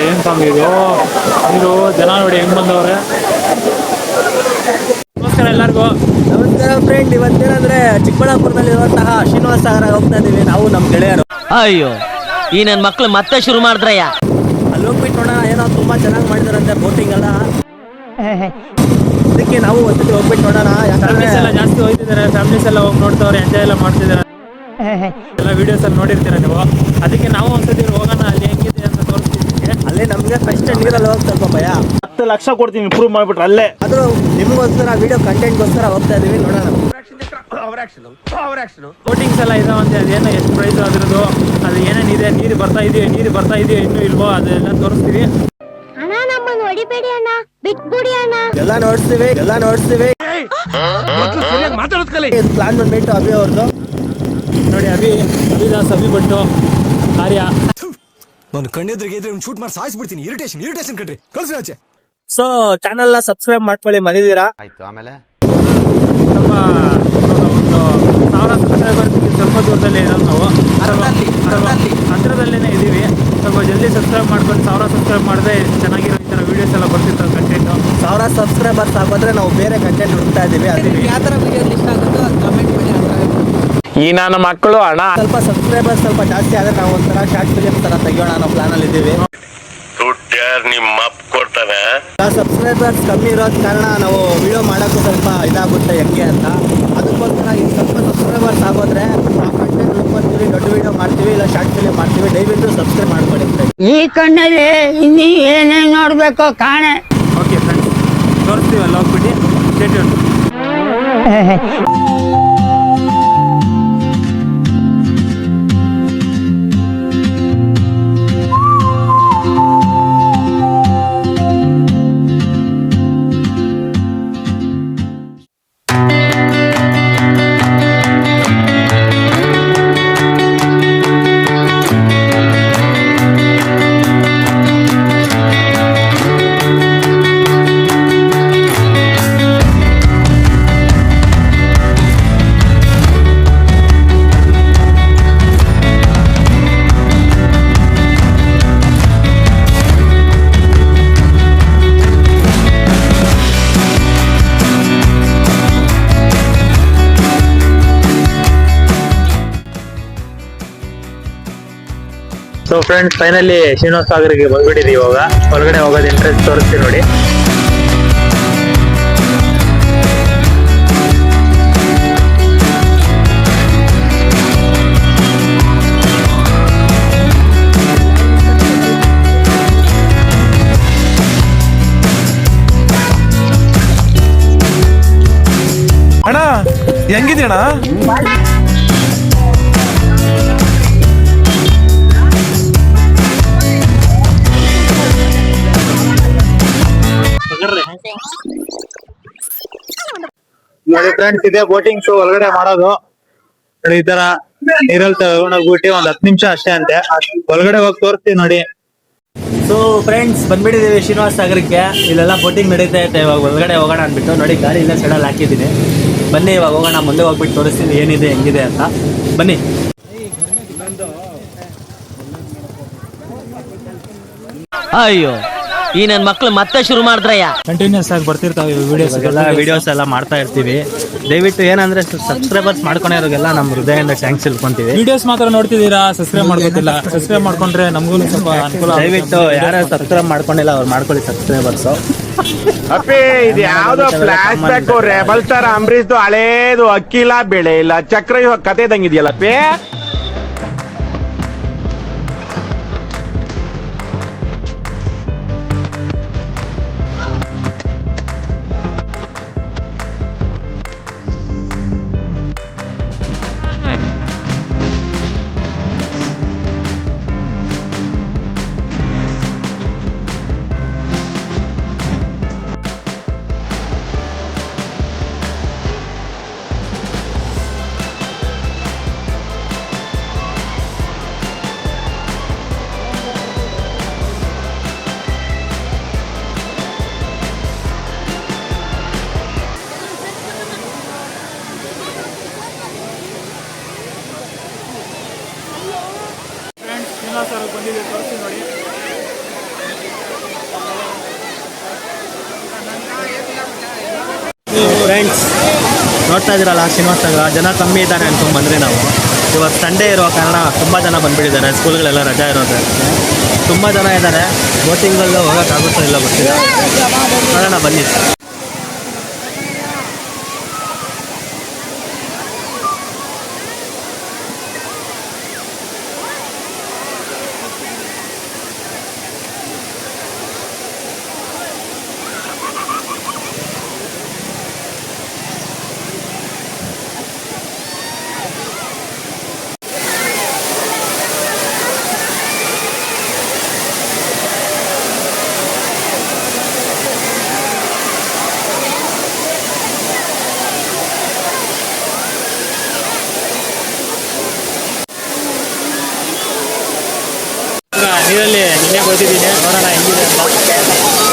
ಏನ್ ಸಾಂಗ್ ಇದು ಜನ ನೋಡಿ ಹೆಂಗ್ ಬಂದವ್ರೆ. ನಮಸ್ಕಾರ ಎಲ್ಲರಿಗೂ. ನಮಸ್ಕಾರ ಫ್ರೆಂಡ್. ಇವತ್ತೇನಂದ್ರೆ ಚಿಕ್ಕಬಳ್ಳಾಪುರದಲ್ಲಿರುವಂತಹ ಶ್ರೀನಿವಾಸ ಸಾಗರ ಹೋಗ್ತಾ ಇದೀವಿ ನಾವು ನಮ್ಮ ಗೆಳೆಯರು. ಅಯ್ಯೋ ಈ ನನ್ನ ಮಕ್ಳು ಮತ್ತೆ ಶುರು ಮಾಡಿದ್ರಯ್ಯ. ಅಲ್ಲಿ ಹೋಗ್ಬಿಟ್ಟು ನೋಡೋಣ, ಏನೋ ತುಂಬಾ ಚೆನ್ನಾಗಿ ಮಾಡಿದಾರಂತೆ ಬೋಟಿಂಗ್ ಎಲ್ಲ. ಅದಕ್ಕೆ ನಾವು ಒಂದ್ಸತಿ ಹೋಗ್ಬಿಟ್ಟು ನೋಡೋಣ. ಫ್ಯಾಮಿಲೀಸ್ ಎಲ್ಲ ಜಾಸ್ತಿ ಹೋಗ್ತಿದ್ದಾರೆ, ಫ್ಯಾಮಿಲೀಸ್ ಎಲ್ಲ ಹೋಗಿ ನೋಡ್ತಾವ್ರೆ, ಎಂಜಾಯ್ ಎಲ್ಲ ಮಾಡ್ತಿದ್ದಾರೆ. ಎಲ್ಲ ವಿಡಿಯೋಸ್ ಅಲ್ಲಿ ನೋಡಿರ್ತೀರ ನೀವು. ಅದಕ್ಕೆ ನಾವು ಒಂದ್ಸತಿ ಹೋಗೋಣ, ಅಲ್ಲಿ ಹೆಂಗಿದೆ ಅಂತ ತೋರಿಸ್ತೀವಿ. ಅಲ್ಲೇ ನಮ್ಗೆ ಫಸ್ಟ್ ನೀರಲ್ಲಿ ಹೋಗಿ ಸ್ವಲ್ಪ ಭಯ. 10 ಲಕ್ಷ ಕೊಡ್ತೀನಿ ಇಂಪ್ರೂವ್ ಮಾಡ್ಬಿಟ್ರೆ ಅಲ್ಲೇ. ಆದ್ರೂ ನಿಮ್ಗೋಸ್ಕರ ವಿಡಿಯೋ ಕಂಟೆಂಟ್ಗೋಸ್ಕರ ಹೋಗ್ತಾ ಇದೀವಿ, ನೋಡೋಣ. ಬೋಟಿಂಗ್ಸ್ ಎಲ್ಲ ಇದಾವಂತೆ, ಅದೇನೋ ಎಷ್ಟು ಪ್ರೈಸ್ ಅದ್ರದ್ದು, ಅದು ಏನೇನಿದೆ, ನೀರು ಬರ್ತಾ ಇದೆಯೋ ಇನ್ನೂ ಇಲ್ವೋ ಅದೆಲ್ಲ ತೋರಿಸ್ತೀವಿ. ಎಲ್ಲ ನೋಡ್ತೀವಿ ಪ್ಲಾನ್ ಬಂದ್ಬಿಟ್ಟು ಅಭಿ ಅವ್ರದ್ದು ನೋಡಿ. ಅಭಿದಾಸ್ ಅಭಿಭಟ್ಟು ಕಾರ್ಯ. ನಾನು ಕಣ್ಣೆದ್ರಿಗೆ ಶೂಟ್ ಮಾಡಿ ಸಾಯಿಸ್ಬಿಡ್ತೀನಿ. ಇರಿಟೇಷನ್ ಕಣ್ರಿ, ಕಳ್ಸಿ ಆಚೆ. ಸೊ ಚಾನಲ್ ನ ಸಬ್ಸ್ಕ್ರೈಬ್ ಮಾಡ್ಕೊಳ್ಳಿ, ಮರಿದಿರಾ. ಆಯ್ತು. ಆಮೇಲೆ ನಮ್ಮ ಒಂದು 1000 ಸಬ್ಸ್ಕ್ರೈಬರ್ ಸ್ವಲ್ಪ ದೂರದಲ್ಲಿ ಇರೋದು ನಾವು. ಹತ್ತಿರದಲ್ಲೇ ಇದ್ದೀವಿ. ಸ್ವಲ್ಪ ಜಲ್ದಿ ಸಬ್ಸ್ಕ್ರೈಬ್ ಮಾಡ್ಕೊಂಡು 1000 ಸಬ್ಸ್ಕ್ರೈಬ್ ಮಾಡಿದ್ರೆ ಚೆನ್ನಾಗಿರೋ ಈ ಥರ ವೀಡಿಯೋಸ್ ಎಲ್ಲ ಬರ್ತಿರ್ತಾರೆ ಕಂಟೆಂಟು. 1000 ಸಬ್ಸ್ಕ್ರೈಬರ್ಸ್ ಆಗೋದ್ರೆ ನಾವು ಬೇರೆ ಕಂಟೆಂಟ್ ಹುಡುಕ್ತಾ ಇದೀವಿ. ಯಾವ ಥರ ವಿಡಿಯೋ ಇಷ್ಟ ಆಗುತ್ತೋ ಅದು ಕಮೆಂಟ್ ಮಾಡಿ. ಈ ನನ್ನ ಮಕ್ಕಳು ಹಣ ಸ್ವಲ್ಪ ಸಬ್ಸ್ಕ್ರೈಬರ್ಸ್ ಸ್ವಲ್ಪ ಜಾಸ್ತಿ ಆದ್ರೆ ನಾವು ಒಂಥರ ಶಾರ್ಟ್ ಫಿಲಿಮ್ ತರ ತೆಗಿಯೋಣ ಅನ್ನೋ ಪ್ಲಾನ್ ಅಲ್ಲಿ ಇದ್ದೀವಿ. ನಿಮ್ಮ ಕೊಡ್ತಾರೆ. ಸಬ್ಸ್ಕ್ರೈಬರ್ಸ್ ಕಮ್ಮಿ ಇರೋದ್ ಕಾರಣ ನಾವು ವಿಡಿಯೋ ಮಾಡೋಕ್ಕೂ ಸ್ವಲ್ಪ ಇದಾಗುತ್ತೆ ಹೆಂಗೆ ಅಂತ. ಅದಕ್ಕೋಸ್ಕರ ಈಗ ಸ್ವಲ್ಪ ಸಬ್ಸ್ಕ್ರೈಬರ್ಸ್ ಆಗೋದ್ರೆ ನಾವು ಕಂಟೆಂಟ್ ಹುಡ್ಕೊತೀವಿ, ದೊಡ್ಡ ವಿಡಿಯೋ ಮಾಡ್ತೀವಿ, ಇಲ್ಲ ಶಾರ್ಟ್ ಫಿಲಿಮ್ ಮಾಡ್ತೀವಿ. ದಯವಿಟ್ಟು ಸಬ್ಸ್ಕ್ರೈಬ್ ಮಾಡ್ಕೊಳ್ಳಿ. ಈ ಕಣ್ಣಲ್ಲಿ ಇನ್ನೀ ಏನೇನು ನೋಡ್ಬೇಕು ಕಾಣೆ. ಓಕೆ ಫ್ರೆಂಡ್ಸ್, ತೋರಿಸ್ತೀವಲ್ಲ ಹೋಗ್ಬಿಟ್ಟು stay tune. So friends, finally Srinivasa ಸಾಗರಿಗೆ ಬಂದ್ಬಿಟ್ಟಿದ್ದೀವಿ. ಇವಾಗ ಹೊರಗಡೆ ಹೋಗೋದು ಇಂಟ್ರೆಸ್ಟ್ ತೋರಿಸ್ತೀವಿ ನೋಡಿ. ಅಣ್ಣ ಹೆಂಗಿದ್ಯಣ್ಣ? ನೋಡಿ ಫ್ರೆಂಡ್ಸ್, ಇದೆ ಬೋಟಿಂಗ್ಸ್ ಒಳಗಡೆ ಮಾಡೋದು ನೋಡಿ. ಈ ತರ ನೀರಲ್ಲಿ ತಗೊಂಡೋಗ್ಬಿಟ್ಟು ಒಂದ್ 10 ನಿಮಿಷ ಅಷ್ಟೇ ಅಂತೆ. ಒಳಗಡೆ ಹೋಗಿ ತೋರಿಸ್ತೀವಿ ನೋಡಿ. ಸೊ ಫ್ರೆಂಡ್ಸ್, ಬಂದ್ಬಿಟ್ಟಿದ್ದೀವಿ ಶ್ರೀನಿವಾಸ ಸಾಗರಕ್ಕೆ. ಇಲ್ಲೆಲ್ಲ ಬೋಟಿಂಗ್ ನಡೀತಾ ಐತೆ. ಇವಾಗ ಒಳಗಡೆ ಹೋಗೋಣ ಅಂದ್ಬಿಟ್ಟು ನೋಡಿ, ಗಾಡಿ ಇಲ್ಲೇ ಸೈಡಲ್ಲಿ ಹಾಕಿದ್ದೀನಿ. ಬನ್ನಿ ಇವಾಗ ಹೋಗೋಣ, ಮುಂದೆ ಹೋಗ್ಬಿಟ್ಟು ತೋರಿಸ್ತೀನಿ ಏನಿದೆ ಹೆಂಗಿದೆ ಅಂತ. ಬನ್ನಿ. ಅಯ್ಯೋ ಈ ನನ್ನ ಮಕ್ಳು ಮತ್ತೆ ಶುರು ಮಾಡಿದ್ರಯ್ಯ. ಕಂಟಿನ್ಯೂಸ್ ಆಗಿ ಬರ್ತಿರ್ತಾವೆ ವಿಡಿಯೋಸ್ ಎಲ್ಲ ಮಾಡ್ತಾ ಇರ್ತೀವಿ. ದಯವಿಟ್ಟು ಏನಂದ್ರೆ ಸಬ್ಸ್ಕ್ರೈಬರ್ಸ್ ಮಾಡ್ಕೊಂಡಿರೋಗೆಲ್ಲ ನಮ್ಮ ಹೃದಯದಿಂದ ಥ್ಯಾಂಕ್ಸ್ ತಿಳ್ಕೊಂತೀವಿ. ವಿಡಿಯೋಸ್ ಮಾತ್ರ ನೋಡ್ತಿದ್ದೀರಾ, ಸಬ್ಸ್ಕ್ರೈಬ್ ಮಾಡ್ಕೊತಿಲ್ಲ. ಸಬ್ಸ್ಕ್ರೈಬ್ ಮಾಡ್ಕೊಂಡ್ರೆ ನಮಗೂ ಸ್ವಲ್ಪ ಅನುಕೂಲ. ದಯವಿಟ್ಟು ಯಾರು ಸಬ್ಸ್ಕ್ರೈಬ್ ಮಾಡ್ಕೊಂಡಿಲ್ಲ ಅವ್ರು ಮಾಡ್ಕೊಳ್ಳಿ ಸಬ್ಸ್ಕ್ರೈಬರ್ಸ್. ಅಪ್ಪಿ ಇದು ಯಾವ್ದೋ flash back rebel star Ambareesh ಹಳೇದು ಅಕ್ಕಿ ಇಲ್ಲ ಬೆಳೆ ಇಲ್ಲ ಚಕ್ರ ಇವಾಗ ಕತೆ ಇದಂಗಿದೆಯಲ್ಲಪ್ಪಿ. ಫ್ರೆಂಡ್ಸ್ ನೋಡ್ತಾ ಇದ್ದೀರಲ್ಲ ಶ್ರೀನಿವಾಸನಗರ ಜನ ಕಮ್ಮಿ ಇದ್ದಾನೆ ಅನ್ಕೊಂಡ್ ಬಂದ್ರಿ ನಾವು. ಇವತ್ತು ಸಂಡೇ ಇರೋ ಕಾರಣ ತುಂಬ ಜನ ಬಂದ್ಬಿಟ್ಟಿದ್ದಾರೆ, ಸ್ಕೂಲ್ಗಳೆಲ್ಲ ರಜಾ ಇರೋದು. ತುಂಬ ಜನ ಇದ್ದಾರೆ. ಬೋಟಿಂಗಲ್ಲೂ ಹೋಗೋಕ್ಕಾಗುತ್ತೋ ಇಲ್ಲ ಗೊತ್ತಿಲ್ಲ, ನೋಡೋಣ ಬನ್ನಿ. ನೀರಲ್ಲಿ ನಿನ್ನೆ ಗೊತ್ತಿದ್ದೀನಿ, ನೋಡೋಣ ಹೆಂಗಿದೆ ಅಂತ.